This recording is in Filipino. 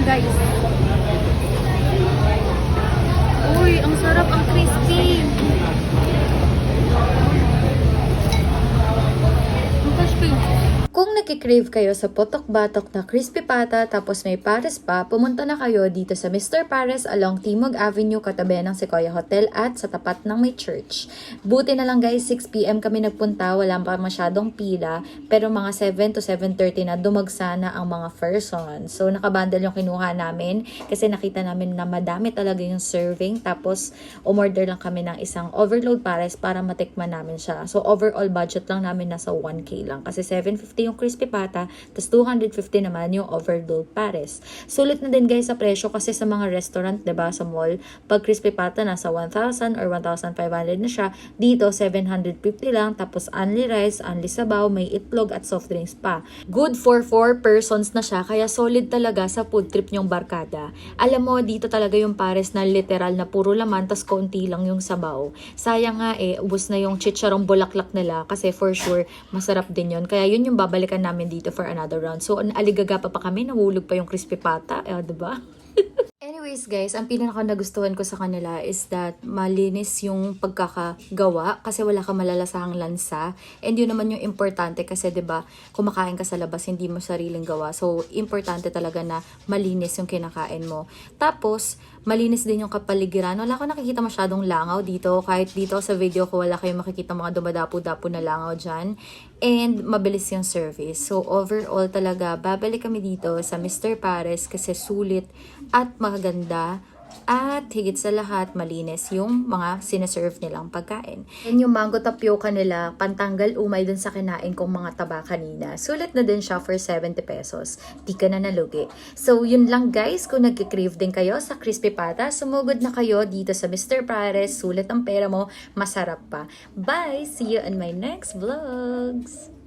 guys. Uy, ang sarap, ang crispy. Ang crispy. Kung nakikrave kayo sa potok-batok na crispy pata tapos may pares pa, pumunta na kayo dito sa Mr. Pares along Timog Avenue katabi ng Sequoia Hotel at sa tapat ng may church. Buti na lang guys, 6 PM kami nagpunta, wala pa masyadong pila, pero mga 7 to 7:30 na dumagsa na ang mga person. So nakabundle yung kinuha namin kasi nakita namin na madami talaga yung serving, tapos umorder lang kami ng isang overload pares para matikman namin siya. So overall budget lang namin nasa 1K lang kasi 750 yung crispy pata, tapos 250 naman yung overload pares. Sulit na din guys sa presyo kasi sa mga restaurant, 'di ba, sa mall, pag crispy pata nasa 1,000 or 1,500 na siya, dito 750 lang, tapos only rice, only sabaw, may itlog at soft drinks pa. Good for 4 persons na siya, kaya solid talaga sa food trip nyong barkada. Alam mo, dito talaga yung pares na literal na puro laman, tas konti lang yung sabaw. Sayang nga ubos na yung chicharong bulaklak nila kasi for sure masarap din yun. Kaya yun yung babalikan namin dito for another round. So, aligaga pa kami, nahulog pa yung crispy pata. Diba? Anyways guys, ang pinaka nagustuhan ko sa kanila is that malinis yung pagkakagawa kasi wala ka malalasahang lansa. And yun naman yung importante kasi 'di ba, kumakain ka sa labas, hindi mo sariling gawa. So importante talaga na malinis yung kinakain mo. Tapos malinis din yung kapaligiran. Wala ko nakikita masyadong langaw dito. Kahit dito sa video ko wala kayong makikita mga dumadapo-dapo na langaw dyan. And mabilis yung service. So overall talaga, babalik kami dito sa Mr. Pares kasi sulit at maganda. At higit sa lahat, malinis yung mga sineserve nilang pagkain. And yung mango tapioca nila, pantanggal umay dun sa kinain kong mga taba kanina. Sulit na din siya for 70 pesos. Di ka na nalugi. So yun lang guys, kung nagkikrave din kayo sa crispy pata, sumugod na kayo dito sa Mr. Pares. Sulit ang pera mo, masarap pa. Bye! See you in my next vlogs!